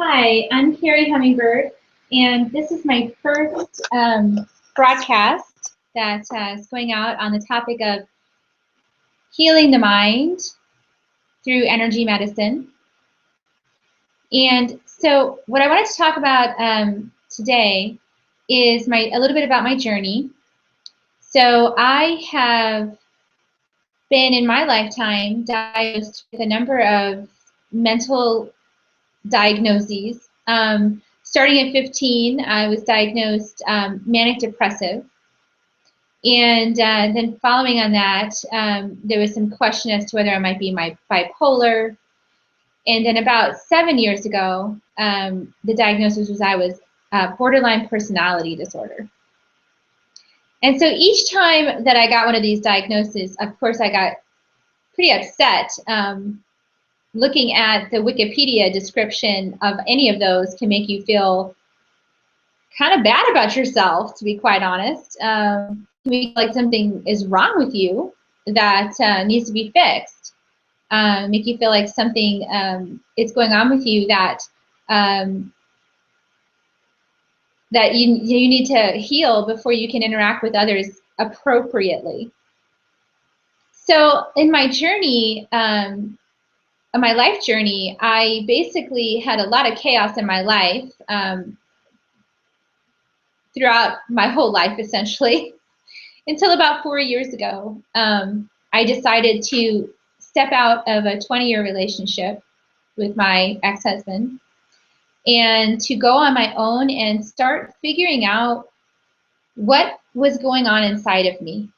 Hi, I'm Kerri Hummingbird, and this is my first broadcast that is going out on the topic of healing the mind through energy medicine. And so what I wanted to talk about today is a little bit about my journey. So I have been in my lifetime diagnosed with a number of mental diagnoses. Starting at 15, I was diagnosed manic depressive. And then following on that, there was some question as to whether I might be bipolar. And then about 7 years ago, the diagnosis was I was borderline personality disorder. And so each time that I got one of these diagnoses, of course, I got pretty upset. Looking at the Wikipedia description of any of those can make you feel kind of bad about yourself, to be quite honest. Can make like something is wrong with you that needs to be fixed. Make you feel like something is going on with you that that you need to heal before you can interact with others appropriately. So in my journey, my life journey, I basically had a lot of chaos in my life throughout my whole life, essentially, until about 4 years ago. I decided to step out of a 20-year relationship with my ex-husband and to go on my own and start figuring out what was going on inside of me.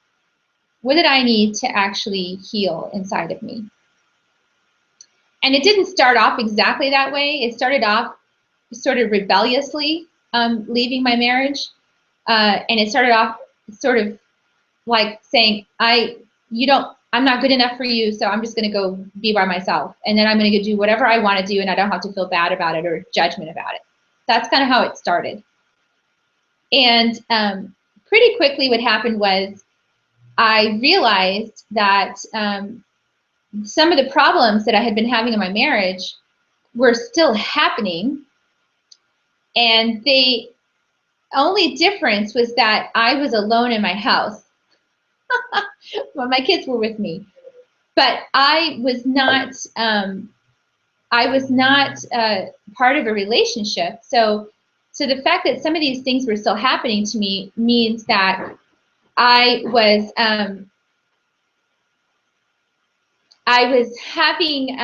What did I need to actually heal inside of me? And it didn't start off exactly that way. It started off sort of rebelliously leaving my marriage. And it started off sort of like saying, I'm not good enough for you, so I'm just going to go be by myself. And then I'm going to go do whatever I want to do, and I don't have to feel bad about it or judgment about it. That's kind of how it started. And pretty quickly what happened was I realized that some of the problems that I had been having in my marriage were still happening. And the only difference was that I was alone in my house. Well, my kids were with me, but I was not part of a relationship. So the fact that some of these things were still happening to me means that I was having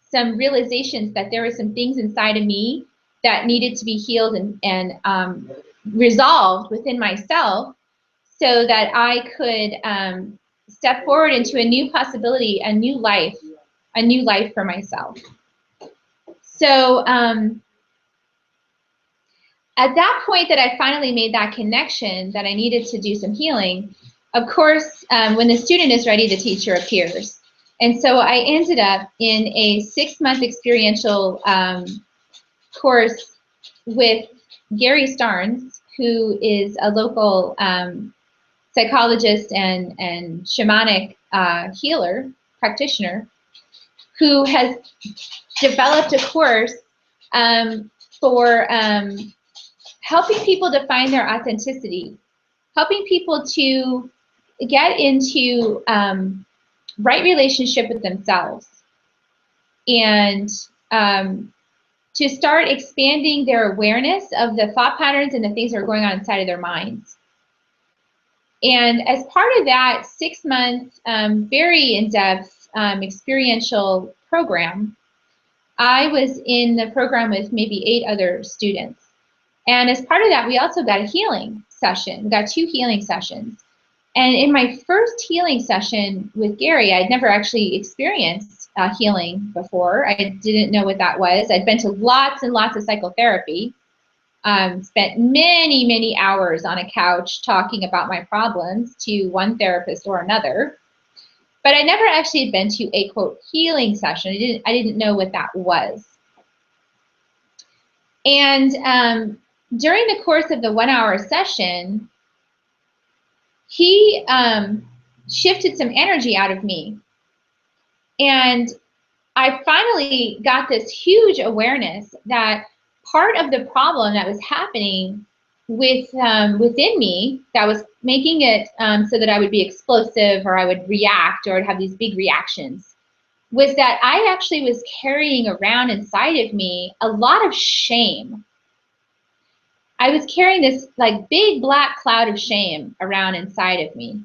some realizations that there were some things inside of me that needed to be healed and resolved within myself, so that I could step forward into a new possibility, a new life for myself. So at that point that I finally made that connection that I needed to do some healing, of course, when the student is ready, the teacher appears. And so I ended up in a 6-month experiential course with Gary Starnes, who is a local psychologist and shamanic healer practitioner, who has developed a course for helping people to find their authenticity, helping people to get into right relationship with themselves, and to start expanding their awareness of the thought patterns and the things that are going on inside of their minds. And as part of that 6-month, very in-depth experiential program, I was in the program with maybe 8 other students. And as part of that, we also got a healing session. We got 2 healing sessions. And in my first healing session with Gary, I'd never actually experienced healing before. I didn't know what that was. I'd been to lots and lots of psychotherapy, spent many, many hours on a couch talking about my problems to one therapist or another. But I never actually had been to a, quote, healing session. I didn't know what that was. And during the course of the 1-hour session, he shifted some energy out of me. And I finally got this huge awareness that part of the problem that was happening within me, that was making it so that I would be explosive, or I would react, or I'd have these big reactions, was that I actually was carrying around inside of me a lot of shame. I was carrying this like big black cloud of shame around inside of me.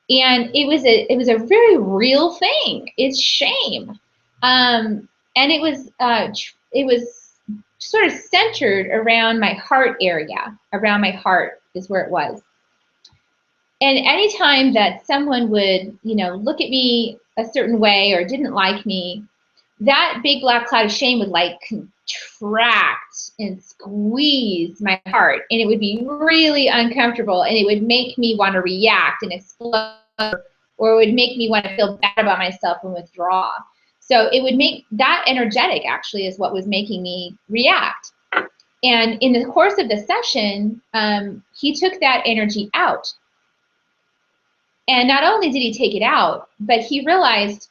And it was a very real thing. It's shame. And it was sort of centered around my heart area. Around my heart is where it was. And anytime that someone would, look at me a certain way or didn't like me, that big black cloud of shame would like contract and squeeze my heart, and it would be really uncomfortable, and it would make me want to react and explode, or it would make me want to feel bad about myself and withdraw. So it would make that energetic, actually, is what was making me react. And in the course of the session, he took that energy out. And not only did he take it out, but he realized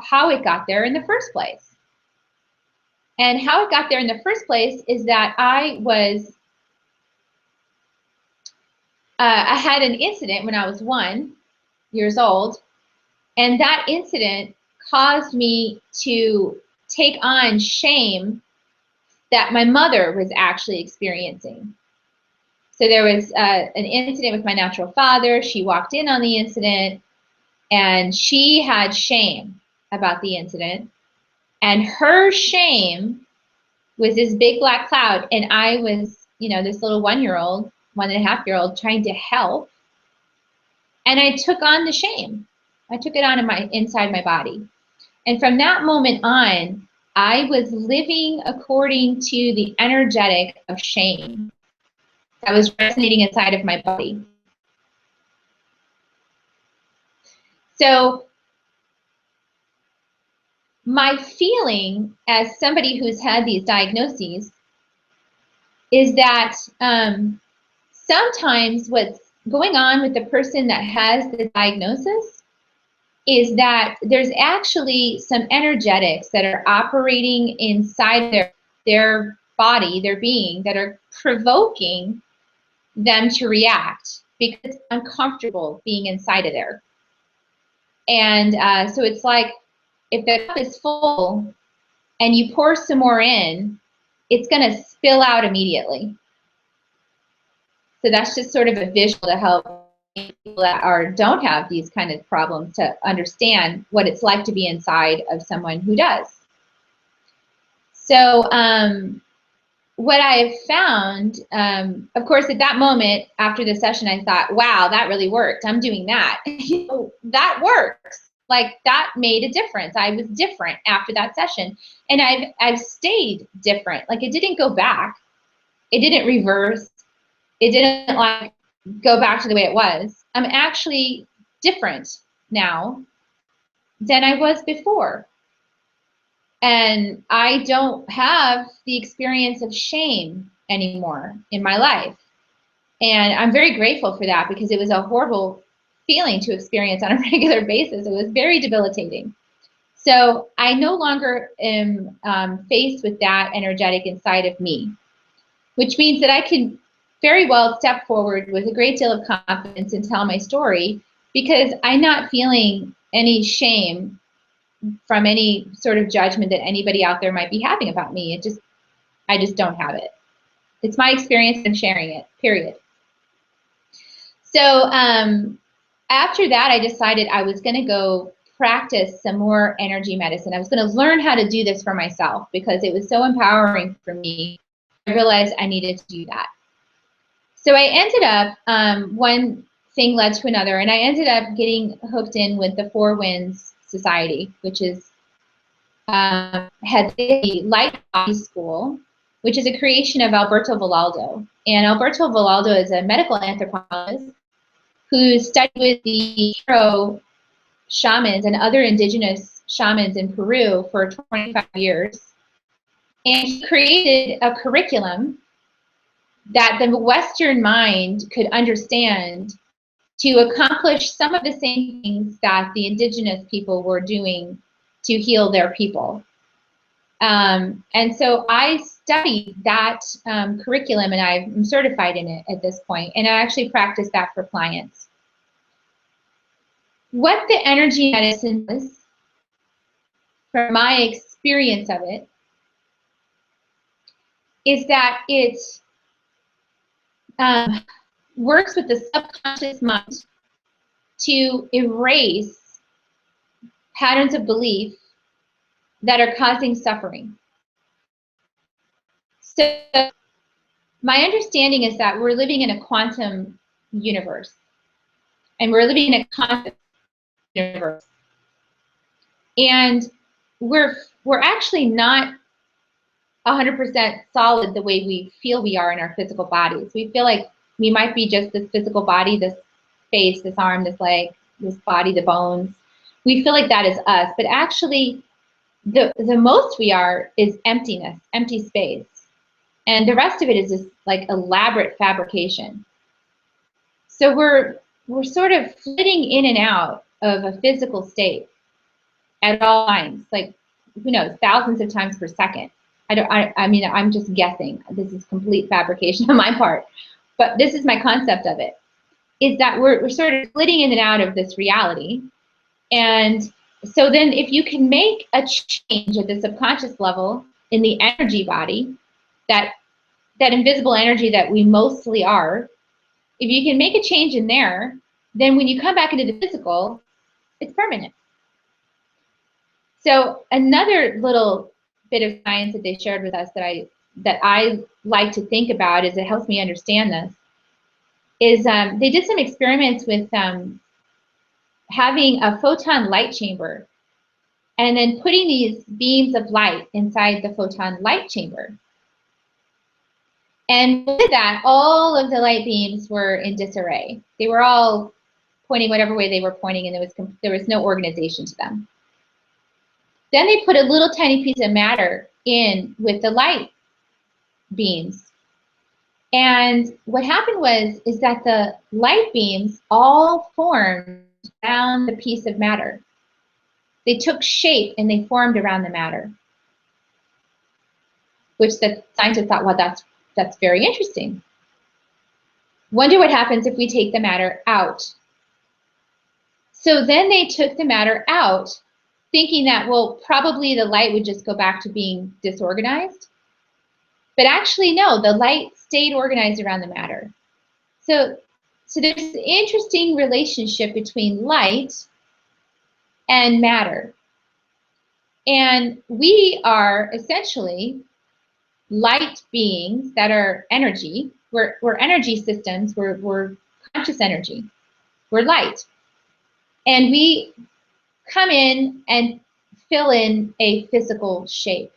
how it got there in the first place. And how it got there in the first place is that I had an incident when I was 1 year old, and that incident caused me to take on shame that my mother was actually experiencing. So there was an incident with my natural father. She walked in on the incident, and she had shame about the incident. And her shame was this big black cloud, and I was, this little 1-year-old, 1.5-year-old trying to help. And I took on the shame. I took it on inside my body. And from that moment on, I was living according to the energetic of shame that was resonating inside of my body. So my feeling as somebody who's had these diagnoses is that sometimes what's going on with the person that has the diagnosis is that there's actually some energetics that are operating inside their body, their being, that are provoking them to react because it's uncomfortable being inside of there. And so it's like, if the cup is full and you pour some more in, it's going to spill out immediately. So that's just sort of a visual to help people that don't have these kind of problems to understand what it's like to be inside of someone who does. So what I've found, of course, at that moment after the session, I thought, wow, that really worked. I'm doing that. That works. Like, that made a difference. I was different after that session. And I've stayed different. Like, it didn't go back. It didn't reverse. It didn't like go back to the way it was. I'm actually different now than I was before. And I don't have the experience of shame anymore in my life. And I'm very grateful for that, because it was a horrible feeling to experience on a regular basis. It was very debilitating. So I no longer am faced with that energetic inside of me, which means that I can very well step forward with a great deal of confidence and tell my story, because I'm not feeling any shame from any sort of judgment that anybody out there might be having about me. I just don't have it. It's my experience and sharing it, period. So after that, I decided I was going to go practice some more energy medicine. I was going to learn how to do this for myself, because it was so empowering for me. I realized I needed to do that. So I ended up, one thing led to another, and I ended up getting hooked in with the Four Winds Society, which is had the Light Body School, which is a creation of Alberto Villoldo. And Alberto Villoldo is a medical anthropologist who studied with the Hero shamans and other indigenous shamans in Peru for 25 years. And he created a curriculum that the Western mind could understand to accomplish some of the same things that the indigenous people were doing to heal their people. And so I studied that curriculum, and I'm certified in it at this point, and I actually practice that for clients. What the energy medicine does, from my experience of it, is that it works with the subconscious mind to erase patterns of belief that are causing suffering. So my understanding is that we're living in a quantum universe, and we're living in a quantum universe, and we're actually not 100% solid the way we feel we are in our physical bodies. We feel like we might be just this physical body, this face, this arm, this leg, this body, the bones. We feel like that is us, but actually the most we are is emptiness, empty space. And the rest of it is this like elaborate fabrication. So we're sort of flitting in and out of a physical state at all times, like, who knows, thousands of times per second. I mean, I'm just guessing. This is complete fabrication on my part, but this is my concept of it, is that we're sort of flitting in and out of this reality. And so then if you can make a change at the subconscious level in the energy body, that invisible energy that we mostly are, if you can make a change in there, then when you come back into the physical, it's permanent. So another little bit of science that they shared with us that I like to think about, is it helps me understand this, is they did some experiments with having a photon light chamber and then putting these beams of light inside the photon light chamber. And with that, all of the light beams were in disarray. They were all pointing whatever way they were pointing, and there was no organization to them. Then they put a little tiny piece of matter in with the light beams. And what happened is that the light beams all formed around the piece of matter. They took shape and they formed around the matter, which the scientists thought, well, that's very interesting. Wonder what happens if we take the matter out. So then they took the matter out, thinking that, well, probably the light would just go back to being disorganized. But actually, no, the light stayed organized around the matter. So there's an interesting relationship between light and matter. And we are essentially light beings that are energy. We're energy systems. We're conscious energy. We're light. And we come in and fill in a physical shape.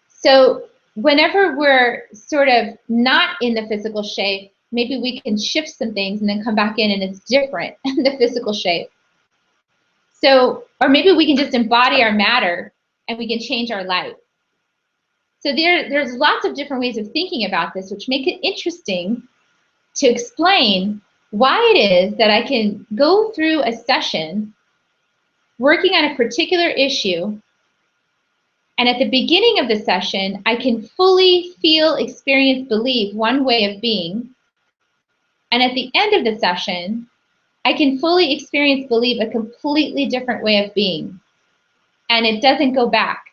So whenever we're sort of not in the physical shape, maybe we can shift some things and then come back in and it's different in the physical shape. So, or maybe we can just embody our matter and we can change our light. So there's lots of different ways of thinking about this, which make it interesting to explain why it is that I can go through a session working on a particular issue, and at the beginning of the session, I can fully feel, experience, believe one way of being, and at the end of the session, I can fully experience, believe a completely different way of being, and it doesn't go back.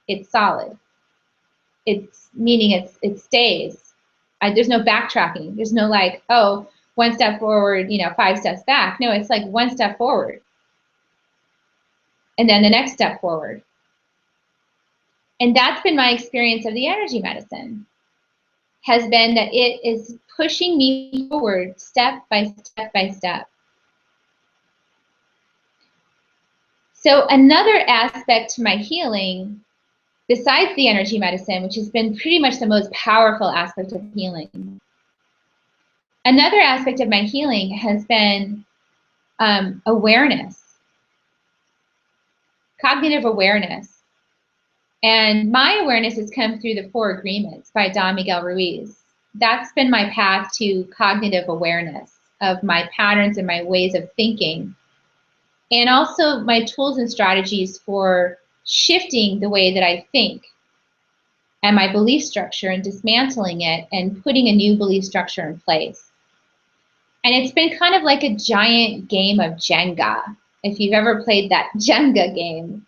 It's solid. It's meaning it stays. There's no backtracking. There's no like, oh, one step forward, 5 steps back. No, it's like one step forward and then the next step forward. And that's been my experience of the energy medicine, has been that it is pushing me forward step by step by step. So another aspect to my healing, besides the energy medicine, which has been pretty much the most powerful aspect of healing, another aspect of my healing has been awareness, cognitive awareness. And my awareness has come through the 4 Agreements by Don Miguel Ruiz. That's been my path to cognitive awareness of my patterns and my ways of thinking, and also my tools and strategies for shifting the way that I think and my belief structure and dismantling it and putting a new belief structure in place. And it's been kind of like a giant game of Jenga. If you've ever played that Jenga game,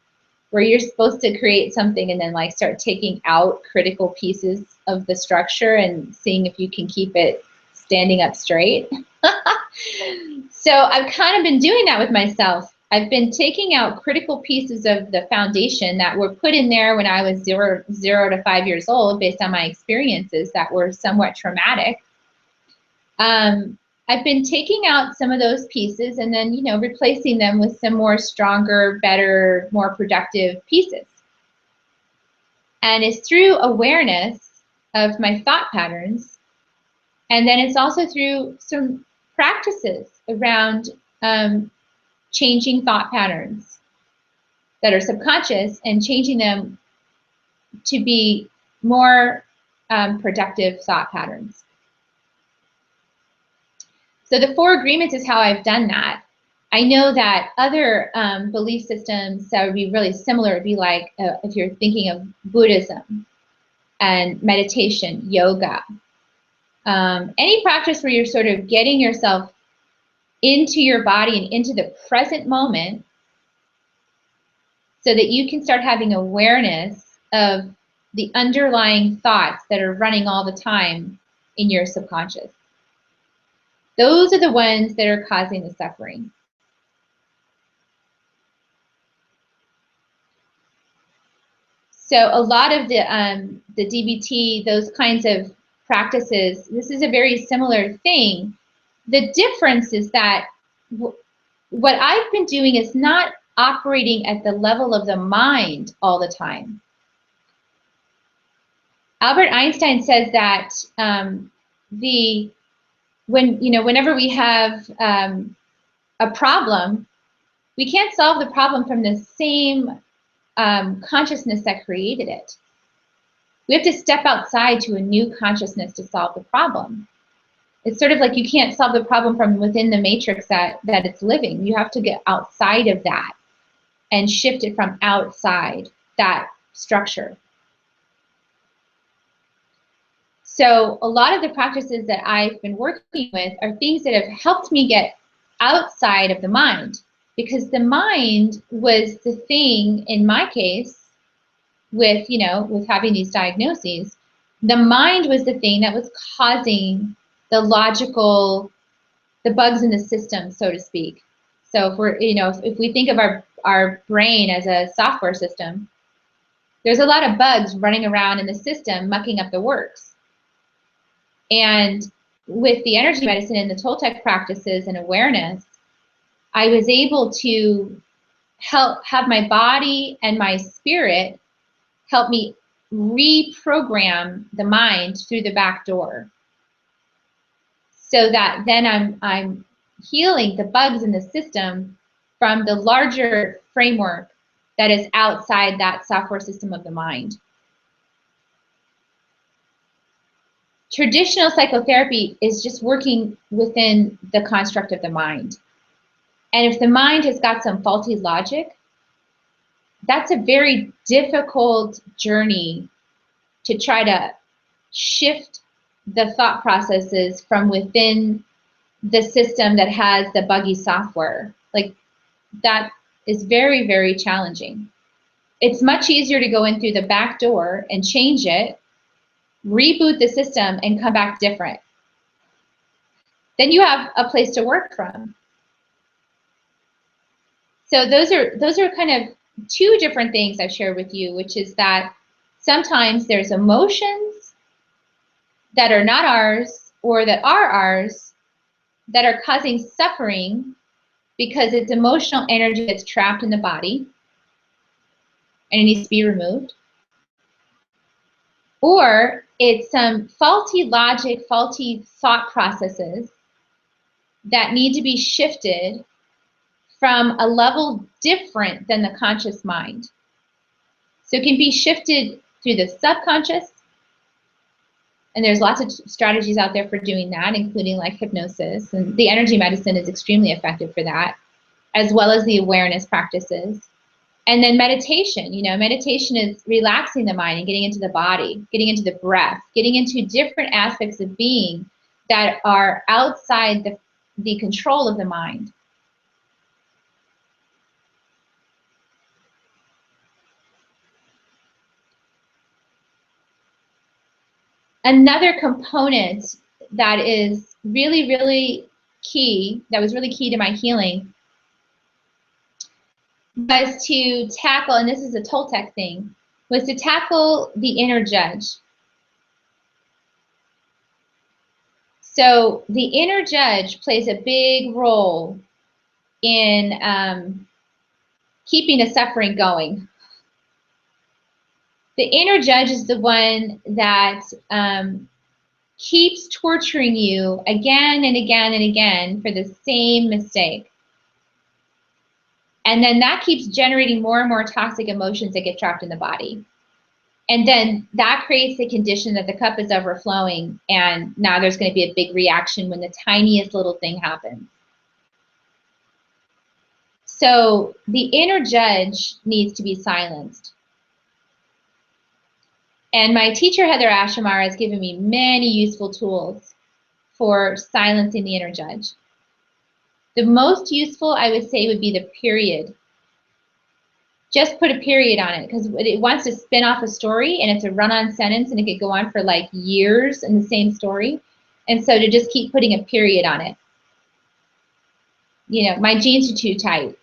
where you're supposed to create something and then like start taking out critical pieces of the structure and seeing if you can keep it standing up straight. So I've kind of been doing that with myself. I've been taking out critical pieces of the foundation that were put in there when I was 0 to 5 years old based on my experiences that were somewhat traumatic. I've been taking out some of those pieces and then, replacing them with some more stronger, better, more productive pieces. And it's through awareness of my thought patterns. And then it's also through some practices around changing thought patterns that are subconscious and changing them to be more productive thought patterns. So the 4 agreements is how I've done that. I know that other belief systems that would be really similar would be like if you're thinking of Buddhism and meditation, yoga, any practice where you're sort of getting yourself into your body and into the present moment so that you can start having awareness of the underlying thoughts that are running all the time in your subconscious. Those are the ones that are causing the suffering. So a lot of the DBT, those kinds of practices, this is a very similar thing. The difference is that what I've been doing is not operating at the level of the mind all the time. Albert Einstein says that whenever we have a problem, we can't solve the problem from the same consciousness that created it. We have to step outside to a new consciousness to solve the problem. It's sort of like you can't solve the problem from within the matrix that it's living. You have to get outside of that and shift it from outside that structure. So a lot of the practices that I've been working with are things that have helped me get outside of the mind, because the mind was the thing in my case with having these diagnoses. The mind was the thing that was causing the bugs in the system, so to speak. So if we think of our brain as a software system, there's a lot of bugs running around in the system mucking up the works. And with the energy medicine and the Toltec practices and awareness, I was able to have my body and my spirit help me reprogram the mind through the back door, so that then I'm healing the bugs in the system from the larger framework that is outside that software system of the mind. Traditional psychotherapy is just working within the construct of the mind. And if the mind has got some faulty logic, that's a very difficult journey to try to shift the thought processes from within the system that has the buggy software. Like, that is very, very challenging. It's much easier to go in through the back door and change it, reboot the system, and come back different. Then you have a place to work from. So those are kind of 2 different things I've shared with you, which is that sometimes there's emotions that are not ours or that are ours that are causing suffering because it's emotional energy that's trapped in the body and it needs to be removed. Or it's some faulty logic, faulty thought processes that need to be shifted from a level different than the conscious mind. So it can be shifted through the subconscious, and there's lots of strategies out there for doing that, including like hypnosis, and the energy medicine is extremely effective for that, as well as the awareness practices. And then meditation, meditation is relaxing the mind and getting into the body, getting into the breath, getting into different aspects of being that are outside the control of the mind. Another component that is really, really key, that was really key to my healing, was to tackle, and this is a Toltec thing, was to tackle the inner judge. So the inner judge plays a big role in keeping the suffering going. The inner judge is the one that keeps torturing you again and again and again for the same mistake. And then that keeps generating more and more toxic emotions that get trapped in the body. And then that creates the condition that the cup is overflowing, and now there's going to be a big reaction when the tiniest little thing happens. So the inner judge needs to be silenced. And my teacher, Heather Ashamar, has given me many useful tools for silencing the inner judge. The most useful, I would say, would be the period. Just put a period on it, because it wants to spin off a story, and it's a run-on sentence, and it could go on for like years in the same story. And so to just keep putting a period on it. My jeans are too tight,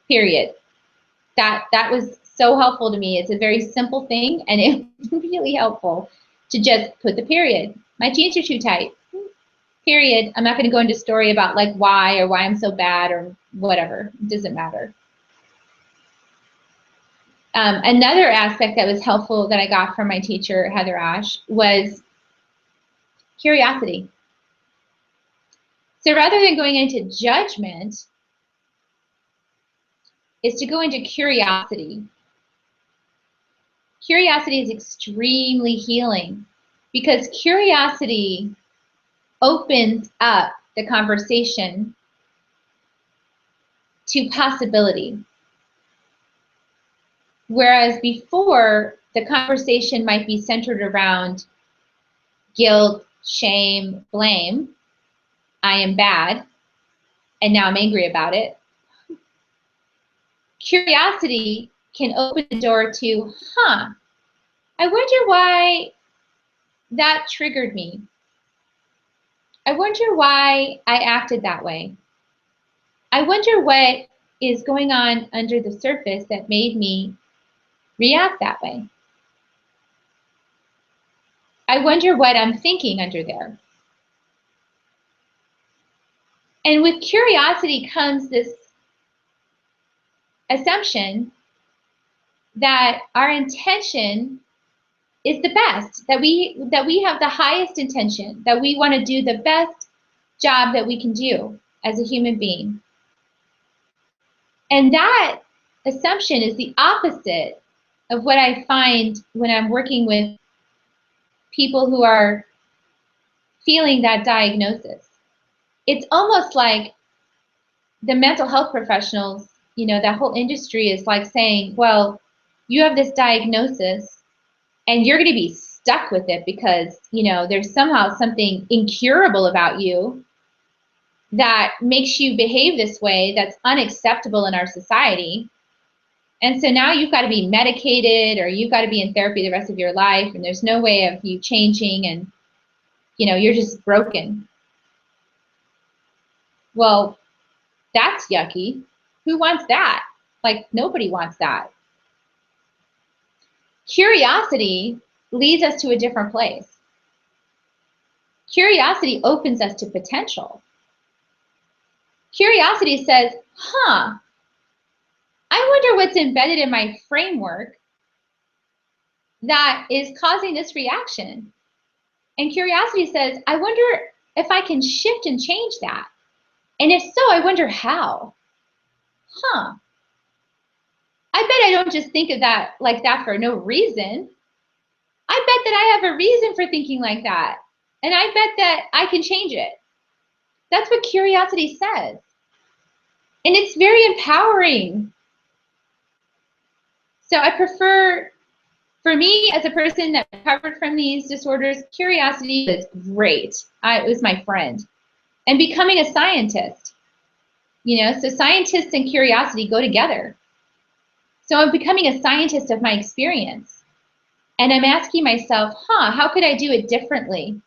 period. That was so helpful to me. It's a very simple thing, and it's really helpful to just put the period. My jeans are too tight, period. I'm not going to go into a story about like why I'm so bad or whatever. It doesn't matter. Another aspect that was helpful that I got from my teacher, Heather Ash, was curiosity. So rather than going into judgment, is to go into curiosity. Curiosity is extremely healing, because curiosity opens up the conversation to possibility. Whereas before, the conversation might be centered around guilt, shame, blame. I am bad, and now I'm angry about it. Curiosity can open the door to, I wonder why that triggered me. I wonder why I acted that way. I wonder what is going on under the surface that made me react that way. I wonder what I'm thinking under there. And with curiosity comes this assumption that our intention is the best, that we have the highest intention, that we want to do the best job that we can do as a human being. And that assumption is the opposite of what I find when I'm working with people who are feeling that diagnosis. It's almost like the mental health professionals, that whole industry is like saying, well, you have this diagnosis and you're going to be stuck with it because, there's somehow something incurable about you that makes you behave this way that's unacceptable in our society. And so now you've got to be medicated, or you've got to be in therapy the rest of your life, and there's no way of you changing, and you're just broken. Well, that's yucky. Who wants that? Like, nobody wants that. Curiosity leads us to a different place. Curiosity opens us to potential. Curiosity says, I wonder what's embedded in my framework that is causing this reaction. And curiosity says, I wonder if I can shift and change that. And if so, I wonder how. I bet I don't just think of that like that for no reason. I bet that I have a reason for thinking like that. And I bet that I can change it. That's what curiosity says. And it's very empowering. So I prefer, for me as a person that recovered from these disorders, curiosity was great. It was my friend. And becoming a scientist, so scientists and curiosity go together. So I'm becoming a scientist of my experience. And I'm asking myself, how could I do it differently?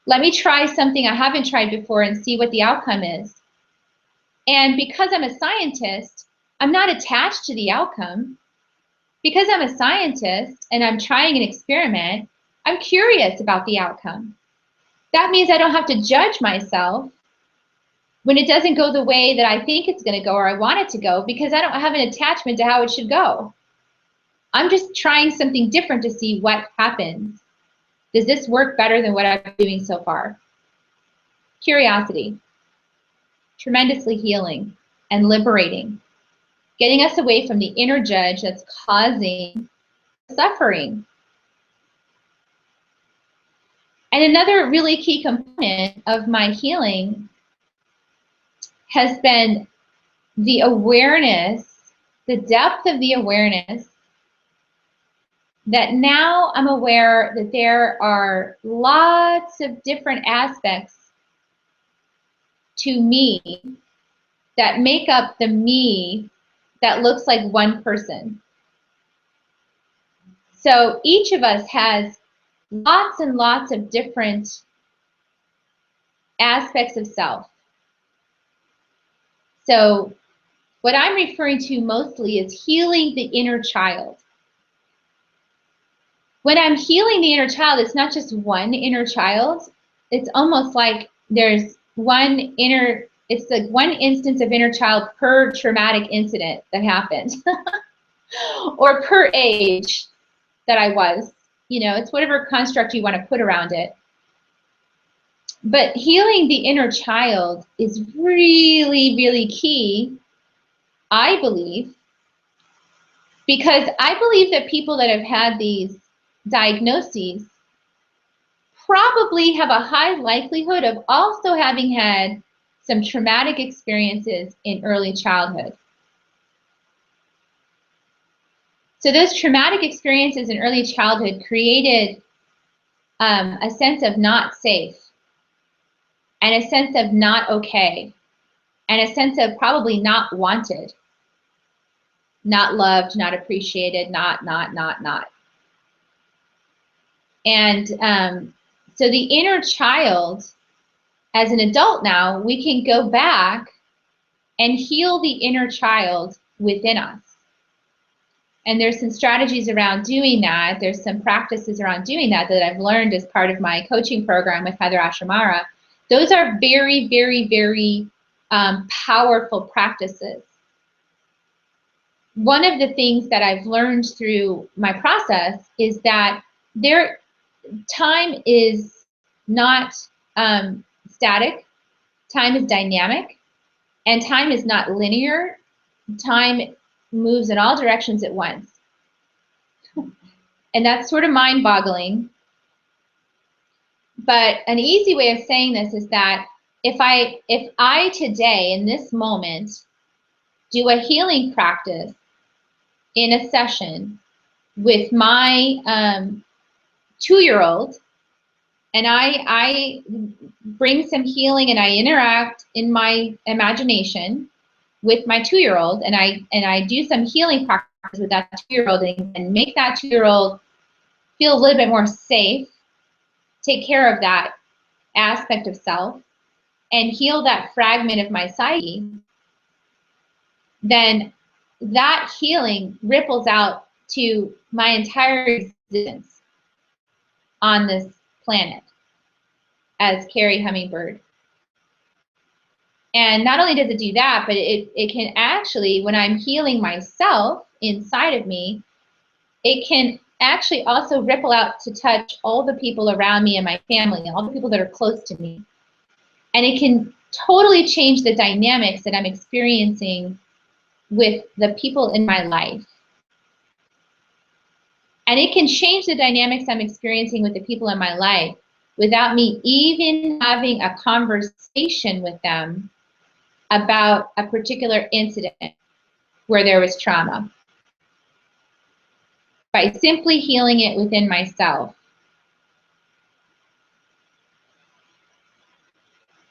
Let me try something I haven't tried before and see what the outcome is. And because I'm a scientist, I'm not attached to the outcome. Because I'm a scientist and I'm trying an experiment, I'm curious about the outcome. That means I don't have to judge myself when it doesn't go the way that I think it's going to go or I want it to go, because I don't have an attachment to how it should go. I'm just trying something different to see what happens. Does this work better than what I've been doing so far? Curiosity, tremendously healing and liberating, getting us away from the inner judge that's causing suffering. And another really key component of my healing has been the awareness, the depth of the awareness that now I'm aware that there are lots of different aspects to me that make up the me that looks like one person. So each of us has lots and lots of different aspects of self. So what I'm referring to mostly is healing the inner child. When I'm healing the inner child, it's not just one inner child. It's almost like there's it's like one instance of inner child per traumatic incident that happened or per age that I was. It's whatever construct you want to put around it. But healing the inner child is really, really key, I believe, because I believe that people that have had these diagnoses probably have a high likelihood of also having had some traumatic experiences in early childhood. So those traumatic experiences in early childhood created a sense of not safe, and a sense of not okay, and a sense of probably not wanted, not loved, not appreciated, not. And so the inner child, as an adult now, we can go back and heal the inner child within us. And there's some strategies around doing that. There's some practices around doing that I've learned as part of my coaching program with Heather Ashamara. Those are very, very, very powerful practices. One of the things that I've learned through my process is that time is not static, time is dynamic, and time is not linear. Time moves in all directions at once. And that's sort of mind-boggling. But an easy way of saying this is that if I today, in this moment, do a healing practice in a session with my 2-year-old, and I bring some healing and I interact in my imagination with my 2-year-old, and I do some healing practice with that 2-year-old and make that 2-year-old feel a little bit more safe, take care of that aspect of self, and heal that fragment of my psyche, then that healing ripples out to my entire existence on this planet as Kerri Hummingbird. And not only does it do that, but it can actually, when I'm healing myself inside of me, it can actually also ripple out to touch all the people around me and my family, and all the people that are close to me. And it can totally change the dynamics that I'm experiencing with the people in my life. And it can change the dynamics I'm experiencing with the people in my life without me even having a conversation with them about a particular incident where there was trauma. by simply healing it within myself.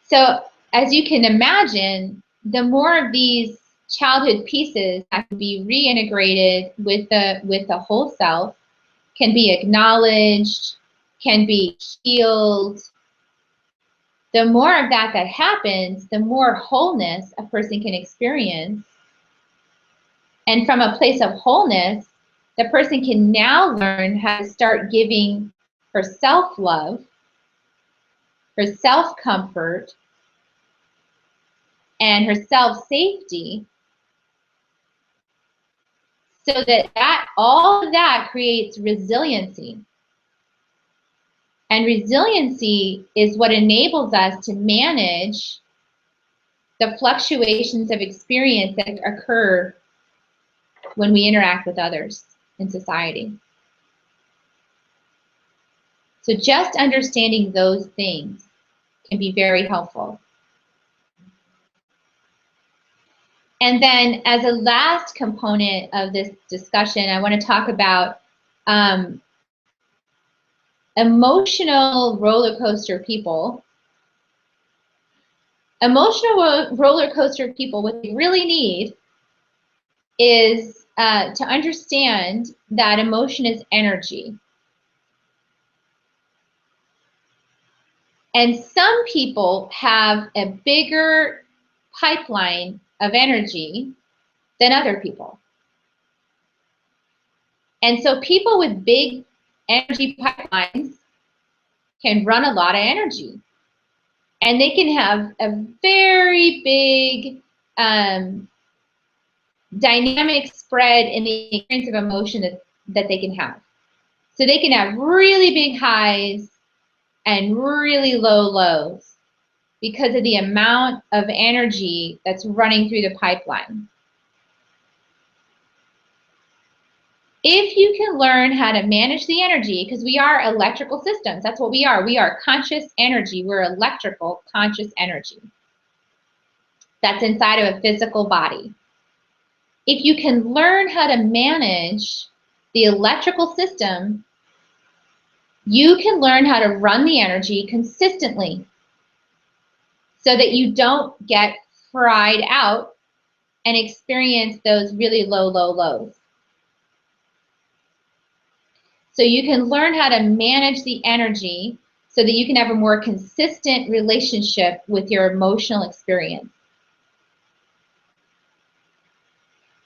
So as you can imagine, the more of these childhood pieces that can be reintegrated with the whole self, can be acknowledged, can be healed, the more of that happens, the more wholeness a person can experience. And from a place of wholeness, the person can now learn how to start giving her self-love, her self-comfort, and her self-safety, so that all of that creates resiliency. And resiliency is what enables us to manage the fluctuations of experience that occur when we interact with others in society. So just understanding those things can be very helpful. And then as a last component of this discussion, I want to talk about emotional roller coaster people. Emotional roller coaster people, what they really need is to understand that emotion is energy. And some people have a bigger pipeline of energy than other people. And so people with big energy pipelines can run a lot of energy. And they can have a very big dynamic spread in the experience of emotion that they can have. So they can have really big highs and really low lows because of the amount of energy that's running through the pipeline. If you can learn how to manage the energy, because we are electrical systems, that's what we are. We are conscious energy. We're electrical conscious energy that's inside of a physical body. If you can learn how to manage the electrical system, you can learn how to run the energy consistently so that you don't get fried out and experience those really low lows. So you can learn how to manage the energy so that you can have a more consistent relationship with your emotional experience.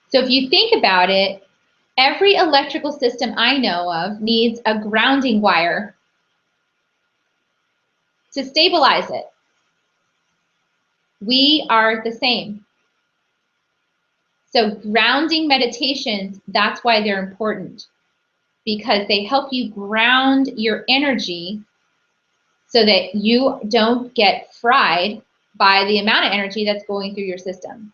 So if you think about it, every electrical system I know of needs a grounding wire to stabilize it. We are the same. So grounding meditations, that's why they're important, because they help you ground your energy so that you don't get fried by the amount of energy that's going through your system.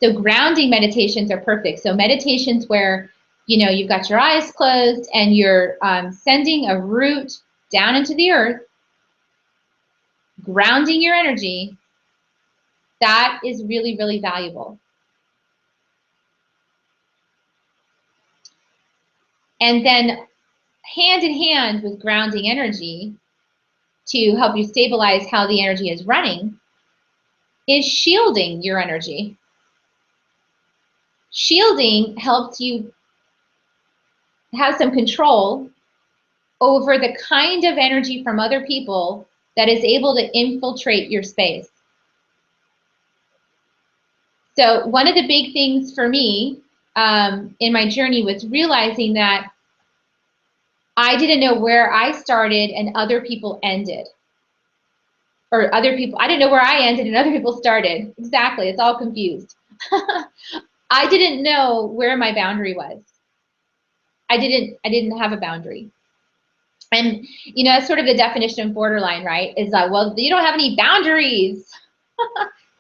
So grounding meditations are perfect. So meditations where, you know, you've got your eyes closed and you're sending a root down into the earth, grounding your energy, that is really, really valuable. And then hand in hand with grounding energy to help you stabilize how the energy is running is shielding your energy. Shielding helps you have some control over the kind of energy from other people that is able to infiltrate your space. So one of the big things for me in my journey was realizing that I didn't know where I started and other people ended. Or other people, I didn't know where I ended and other people started. Exactly, it's all confused. I didn't know where my boundary was. I didn't have a boundary. And, you know, that's sort of the definition of borderline, right? Is well, you don't have any boundaries.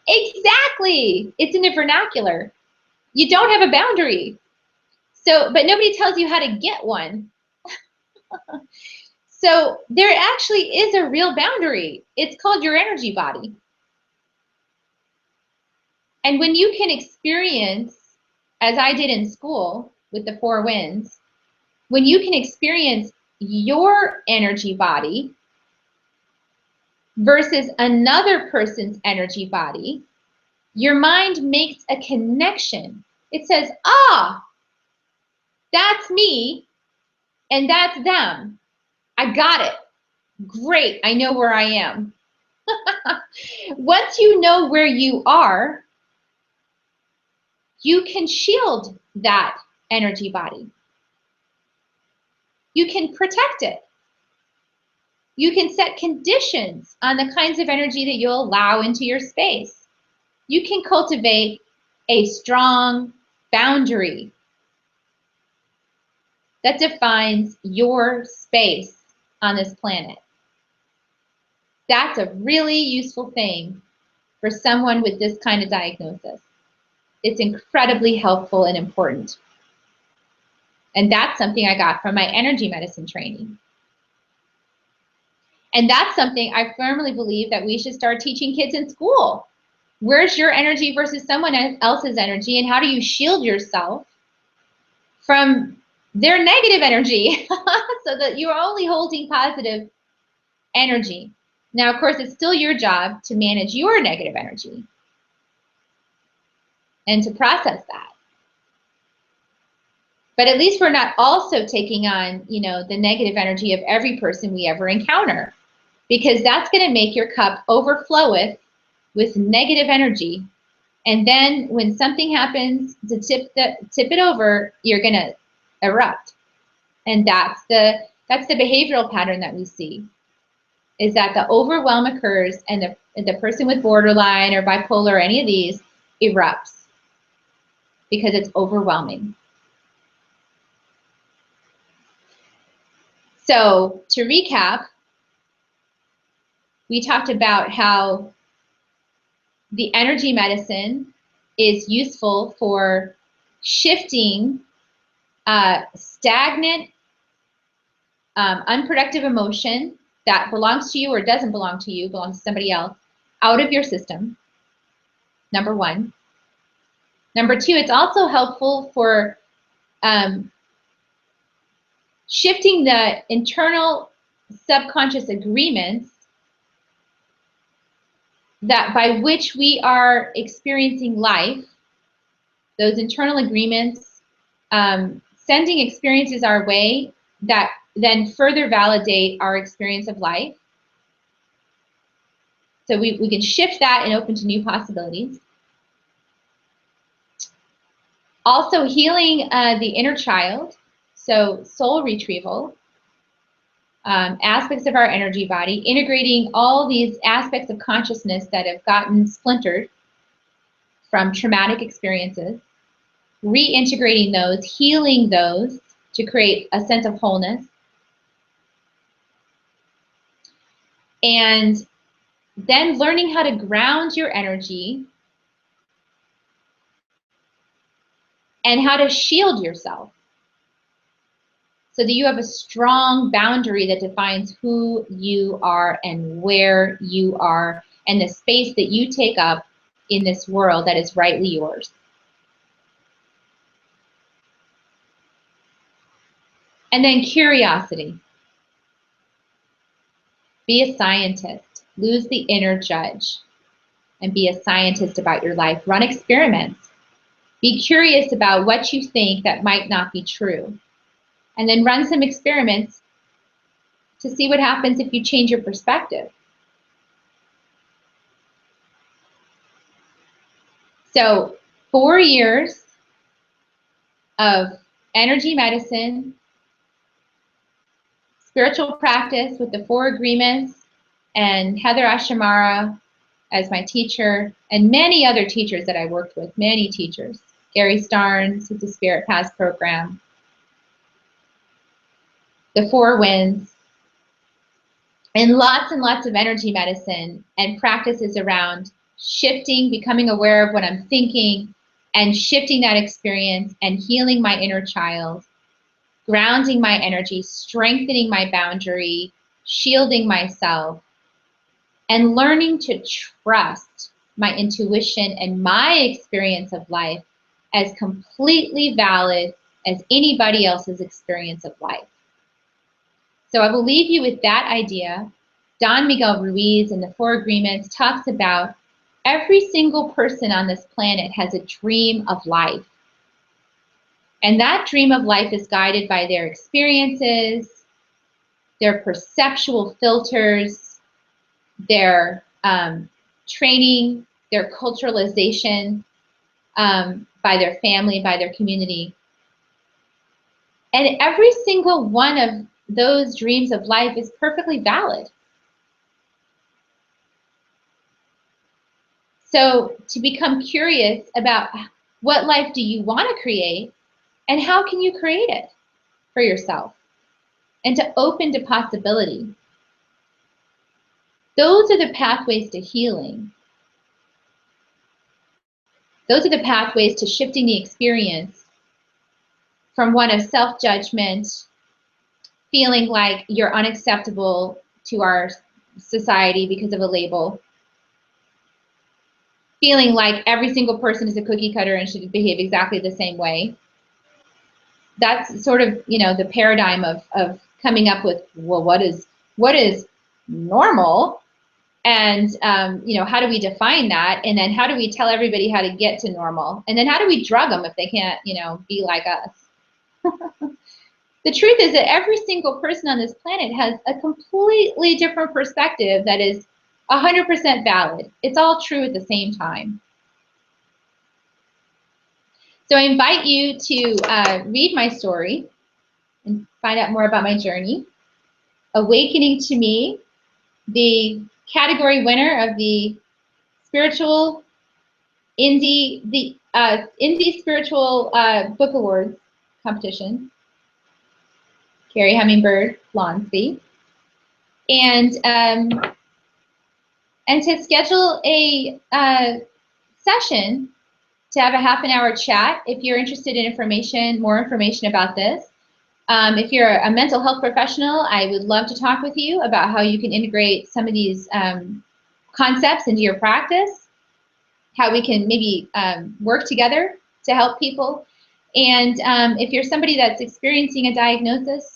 Exactly. It's in the vernacular. You don't have a boundary. So, but nobody tells you how to get one. So there actually is a real boundary. It's called your energy body. And when you can experience, as I did in school, with the four winds, when you can experience your energy body versus another person's energy body, your mind makes a connection. It says, ah, that's me and that's them. I got it. Great. I know where I am. Once you know where you are, you can shield that energy body. You can protect it. You can set conditions on the kinds of energy that you'll allow into your space. You can cultivate a strong boundary that defines your space on this planet. That's a really useful thing for someone with this kind of diagnosis. It's incredibly helpful and important. And that's something I got from my energy medicine training. And that's something I firmly believe that we should start teaching kids in school. Where's your energy versus someone else's energy, and how do you shield yourself from their negative energy so that you're only holding positive energy? Now, of course, it's still your job to manage your negative energy and to process that. But at least we're not also taking on, the negative energy of every person we ever encounter, because that's going to make your cup overfloweth with negative energy. And then when something happens to tip it over, you're going to erupt. And that's the behavioral pattern that we see, is that the overwhelm occurs and the person with borderline or bipolar or any of these erupts because it's overwhelming. So to recap, we talked about how the energy medicine is useful for shifting stagnant, unproductive emotion that belongs to you or doesn't belong to you, belongs to somebody else, out of your system, number one. Number two, it's also helpful for shifting the internal subconscious agreements that by which we are experiencing life, those internal agreements, sending experiences our way that then further validate our experience of life. So we can shift that and open to new possibilities. Also healing the inner child, so soul retrieval, aspects of our energy body, integrating all these aspects of consciousness that have gotten splintered from traumatic experiences, reintegrating those, healing those to create a sense of wholeness. And then learning how to ground your energy and how to shield yourself so that you have a strong boundary that defines who you are and where you are and the space that you take up in this world that is rightly yours. And then curiosity. Be a scientist. Lose the inner judge and be a scientist about your life. Run experiments. Be curious about what you think that might not be true. And then run some experiments to see what happens if you change your perspective. So 4 years of energy medicine, spiritual practice with the 4 agreements, and Heather Ashamara as my teacher, and many other teachers that I worked with, many teachers. Gary Starnes with the Spirit Paths program, the 4 winds, and lots of energy medicine and practices around shifting, becoming aware of what I'm thinking, and shifting that experience and healing my inner child, grounding my energy, strengthening my boundary, shielding myself, and learning to trust my intuition and my experience of life as completely valid as anybody else's experience of life. So I will leave you with that idea. Don Miguel Ruiz in the Four Agreements talks about every single person on this planet has a dream of life. And that dream of life is guided by their experiences, their perceptual filters, their training, their culturalization, by their family, by their community. And every single one of those dreams of life is perfectly valid. So to become curious about what life do you want to create and how can you create it for yourself, and to open to possibility. Those are the pathways to healing. Those are the pathways to shifting the experience from one of self-judgment, feeling like you're unacceptable to our society because of a label, feeling like every single person is a cookie cutter and should behave exactly the same way. That's sort of, the paradigm of coming up with, well, what is normal? And, how do we define that? And then how do we tell everybody how to get to normal? And then how do we drug them if they can't, be like us? The truth is that every single person on this planet has a completely different perspective that is 100% valid. It's all true at the same time. So I invite you to read my story and find out more about my journey. Awakening to Me, the category winner of the spiritual indie spiritual book awards competition, Kerri Hummingbird, Lonsby, and to schedule a session to have a half-an-hour chat if you're interested in more information about this. If you're a mental health professional, I would love to talk with you about how you can integrate some of these concepts into your practice, how we can maybe work together to help people. And if you're somebody that's experiencing a diagnosis,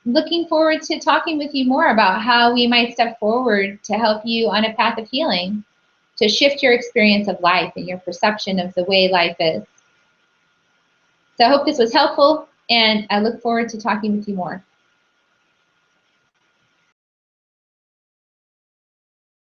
looking forward to talking with you more about how we might step forward to help you on a path of healing, to shift your experience of life and your perception of the way life is. So I hope this was helpful, and I look forward to talking with you more.